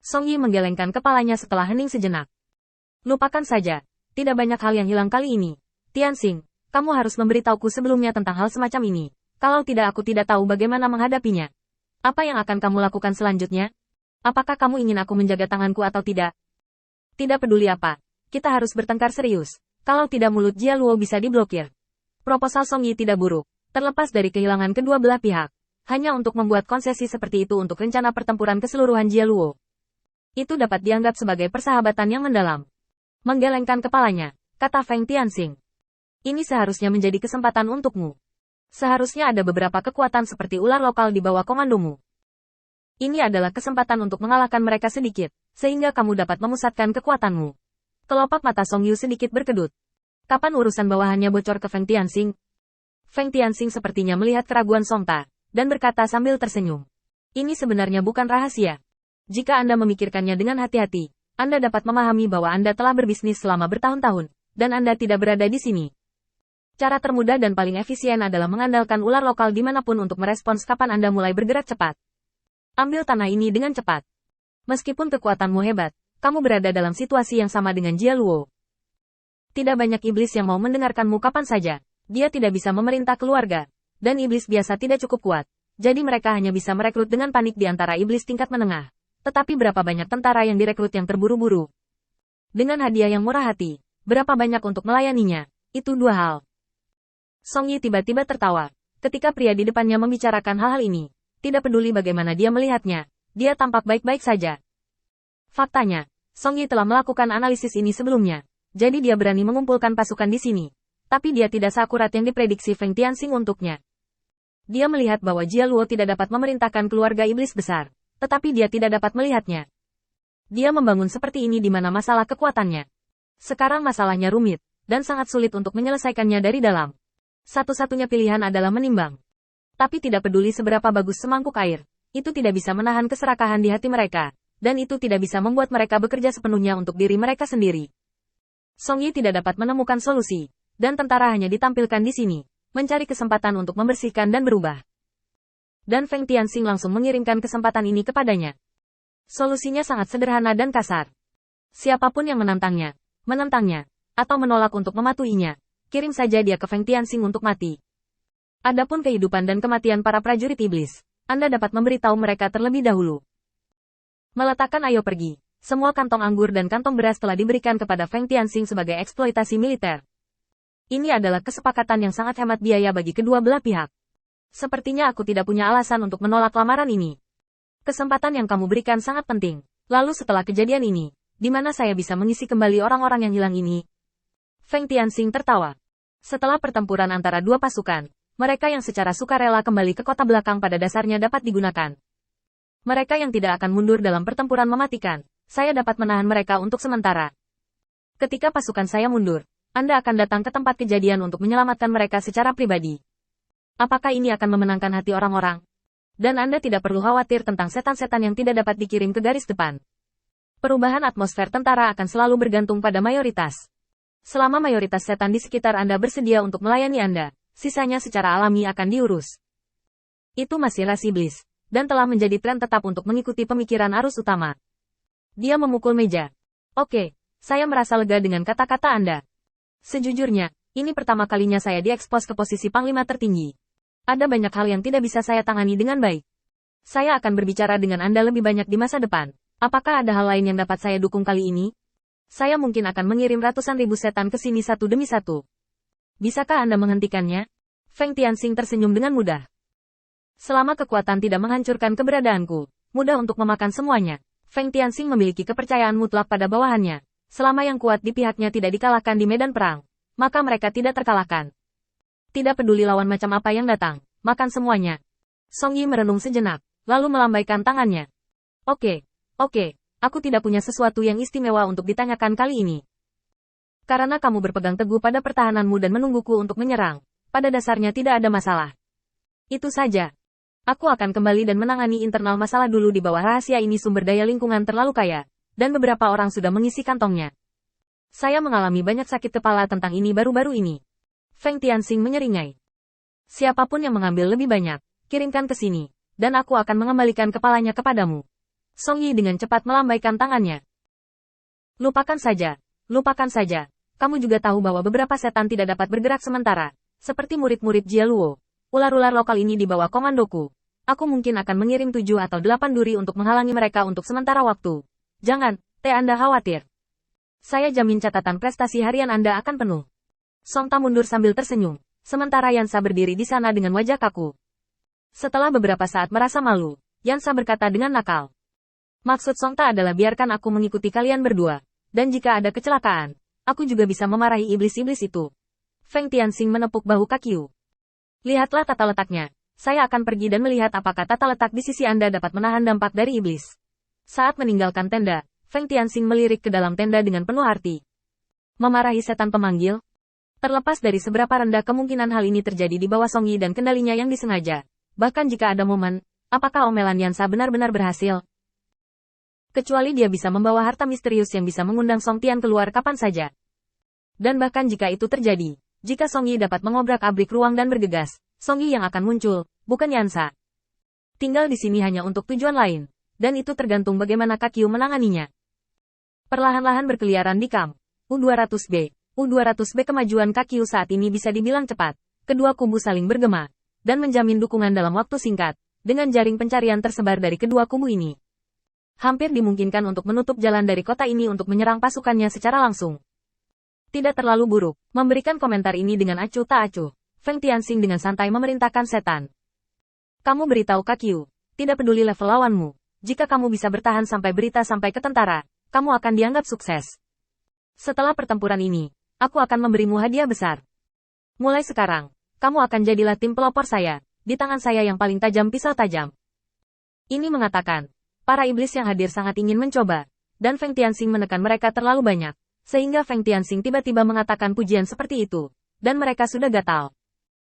Song Yi menggelengkan kepalanya setelah hening sejenak. Lupakan saja. Tidak banyak hal yang hilang kali ini. Tianxing, kamu harus memberitahuku sebelumnya tentang hal semacam ini. Kalau tidak aku tidak tahu bagaimana menghadapinya. Apa yang akan kamu lakukan selanjutnya? Apakah kamu ingin aku menjaga tanganku atau tidak? Tidak peduli apa. Kita harus bertengkar serius. Kalau tidak mulut Jia Luo bisa diblokir. Proposal Song Yi tidak buruk. Terlepas dari kehilangan kedua belah pihak. Hanya untuk membuat konsesi seperti itu untuk rencana pertempuran keseluruhan Jia Luo. Itu dapat dianggap sebagai persahabatan yang mendalam. Menggelengkan kepalanya, kata Feng Tianxing. Ini seharusnya menjadi kesempatan untukmu. Seharusnya ada beberapa kekuatan seperti ular lokal di bawah komandomu. Ini adalah kesempatan untuk mengalahkan mereka sedikit, sehingga kamu dapat memusatkan kekuatanmu. Kelopak mata Song Yu sedikit berkedut. Kapan urusan bawahannya bocor ke Feng Tianxing? Feng Tianxing sepertinya melihat keraguan Song Ta, dan berkata sambil tersenyum. Ini sebenarnya bukan rahasia. Jika Anda memikirkannya dengan hati-hati, Anda dapat memahami bahwa Anda telah berbisnis selama bertahun-tahun, dan Anda tidak berada di sini. Cara termudah dan paling efisien adalah mengandalkan ular lokal dimanapun untuk merespons kapan Anda mulai bergerak cepat. Ambil tanah ini dengan cepat. Meskipun kekuatanmu hebat, kamu berada dalam situasi yang sama dengan Jia Luo. Tidak banyak iblis yang mau mendengarkanmu kapan saja. Dia tidak bisa memerintah keluarga. Dan iblis biasa tidak cukup kuat. Jadi mereka hanya bisa merekrut dengan panik di antara iblis tingkat menengah. Tetapi berapa banyak tentara yang direkrut yang terburu-buru? Dengan hadiah yang murah hati, berapa banyak untuk melayaninya? Itu dua hal. Song Yi tiba-tiba tertawa. Ketika pria di depannya membicarakan hal-hal ini, tidak peduli bagaimana dia melihatnya, dia tampak baik-baik saja. Faktanya, Song Yi telah melakukan analisis ini sebelumnya, jadi dia berani mengumpulkan pasukan di sini. Tapi dia tidak seakurat yang diprediksi Feng Tianxing untuknya. Dia melihat bahwa Jia Luo tidak dapat memerintahkan keluarga iblis besar, tetapi dia tidak dapat melihatnya. Dia membangun seperti ini di mana masalah kekuatannya. Sekarang masalahnya rumit, dan sangat sulit untuk menyelesaikannya dari dalam. Satu-satunya pilihan adalah menimbang. Tapi tidak peduli seberapa bagus semangkuk air, itu tidak bisa menahan keserakahan di hati mereka, dan itu tidak bisa membuat mereka bekerja sepenuhnya untuk diri mereka sendiri. Song Yi tidak dapat menemukan solusi, dan tentara hanya ditampilkan di sini, mencari kesempatan untuk membersihkan dan berubah. Dan Feng Tianxing langsung mengirimkan kesempatan ini kepadanya. Solusinya sangat sederhana dan kasar. Siapapun yang menantangnya, atau menolak untuk mematuhinya, kirim saja dia ke Feng Tianxing untuk mati. Adapun kehidupan dan kematian para prajurit iblis, Anda dapat memberitahu mereka terlebih dahulu. Meletakkan ayo pergi. Semua kantong anggur dan kantong beras telah diberikan kepada Feng Tianxing sebagai eksploitasi militer. Ini adalah kesepakatan yang sangat hemat biaya bagi kedua belah pihak. Sepertinya aku tidak punya alasan untuk menolak lamaran ini. Kesempatan yang kamu berikan sangat penting. Lalu setelah kejadian ini, di mana saya bisa mengisi kembali orang-orang yang hilang ini? Feng Tianxing tertawa. Setelah pertempuran antara dua pasukan, mereka yang secara sukarela kembali ke kota belakang pada dasarnya dapat digunakan. Mereka yang tidak akan mundur dalam pertempuran mematikan, saya dapat menahan mereka untuk sementara. Ketika pasukan saya mundur, Anda akan datang ke tempat kejadian untuk menyelamatkan mereka secara pribadi. Apakah ini akan memenangkan hati orang-orang? Dan Anda tidak perlu khawatir tentang setan-setan yang tidak dapat dikirim ke garis depan. Perubahan atmosfer tentara akan selalu bergantung pada mayoritas. Selama mayoritas setan di sekitar Anda bersedia untuk melayani Anda, sisanya secara alami akan diurus. Itu masih ras iblis, dan telah menjadi tren tetap untuk mengikuti pemikiran arus utama. Dia memukul meja. Oke, saya merasa lega dengan kata-kata Anda. Sejujurnya, ini pertama kalinya saya diekspos ke posisi panglima tertinggi. Ada banyak hal yang tidak bisa saya tangani dengan baik. Saya akan berbicara dengan Anda lebih banyak di masa depan. Apakah ada hal lain yang dapat saya dukung kali ini? Saya mungkin akan mengirim ratusan ribu setan ke sini satu demi satu. Bisakah Anda menghentikannya? Feng Tianxing tersenyum dengan mudah. Selama kekuatan tidak menghancurkan keberadaanku, mudah untuk memakan semuanya. Feng Tianxing memiliki kepercayaan mutlak pada bawahannya. Selama yang kuat di pihaknya tidak dikalahkan di medan perang, maka mereka tidak terkalahkan. Tidak peduli lawan macam apa yang datang, makan semuanya. Song Yi merenung sejenak, lalu melambaikan tangannya. Oke, aku tidak punya sesuatu yang istimewa untuk ditanyakan kali ini. Karena kamu berpegang teguh pada pertahananmu dan menungguku untuk menyerang, pada dasarnya tidak ada masalah. Itu saja. Aku akan kembali dan menangani internal masalah dulu di bawah rahasia ini. Sumber daya lingkungan terlalu kaya, dan beberapa orang sudah mengisi kantongnya. Saya mengalami banyak sakit kepala tentang ini baru-baru ini. Feng Tianxing menyeringai. Siapapun yang mengambil lebih banyak, kirimkan ke sini, dan aku akan mengembalikan kepalanya kepadamu. Song Yi dengan cepat melambaikan tangannya. Lupakan saja. Lupakan saja. Kamu juga tahu bahwa beberapa setan tidak dapat bergerak sementara. Seperti murid-murid Jia Luo. Ular-ular lokal ini di bawah komandoku. Aku mungkin akan mengirim 7 atau 8 duri untuk menghalangi mereka untuk sementara waktu. Jangan, Anda khawatir. Saya jamin catatan prestasi harian Anda akan penuh. Song Ta mundur sambil tersenyum. Sementara Yansa berdiri di sana dengan wajah kaku. Setelah beberapa saat merasa malu, Yansa berkata dengan nakal. Maksud Song Ta adalah biarkan aku mengikuti kalian berdua. Dan jika ada kecelakaan, aku juga bisa memarahi iblis-iblis itu. Feng Tianxing menepuk bahu Kakiu. Lihatlah tata letaknya. Saya akan pergi dan melihat apakah tata letak di sisi Anda dapat menahan dampak dari iblis. Saat meninggalkan tenda, Feng Tianxing melirik ke dalam tenda dengan penuh arti. Memarahi setan pemanggil? Terlepas dari seberapa rendah kemungkinan hal ini terjadi di bawah Song Yi dan kendalinya yang disengaja. Bahkan jika ada momen, apakah omelan Yansa benar-benar berhasil? Kecuali dia bisa membawa harta misterius yang bisa mengundang Song Tian keluar kapan saja. Dan bahkan jika itu terjadi, jika Song Yi dapat mengobrak-abrik ruang dan bergegas, Song Yi yang akan muncul, bukan Yansa. Tinggal di sini hanya untuk tujuan lain, dan itu tergantung bagaimana Kakiu menanganinya. Perlahan-lahan berkeliaran di kamp U200B. U200B kemajuan Kakiu saat ini bisa dibilang cepat. Kedua kubu saling bergema, dan menjamin dukungan dalam waktu singkat, dengan jaring pencarian tersebar dari kedua kubu ini. Hampir dimungkinkan untuk menutup jalan dari kota ini untuk menyerang pasukannya secara langsung. Tidak terlalu buruk, memberikan komentar ini dengan acuh tak acuh. Feng Tianxing dengan santai memerintahkan setan. Kamu beritahu Kakiu, tidak peduli level lawanmu. Jika kamu bisa bertahan sampai berita sampai ke tentara, kamu akan dianggap sukses. Setelah pertempuran ini, aku akan memberimu hadiah besar. Mulai sekarang, kamu akan jadilah tim pelopor saya, di tangan saya yang paling tajam pisau tajam. Ini mengatakan, para iblis yang hadir sangat ingin mencoba, dan Feng Tianxing menekan mereka terlalu banyak, sehingga Feng Tianxing tiba-tiba mengatakan pujian seperti itu, dan mereka sudah gatal.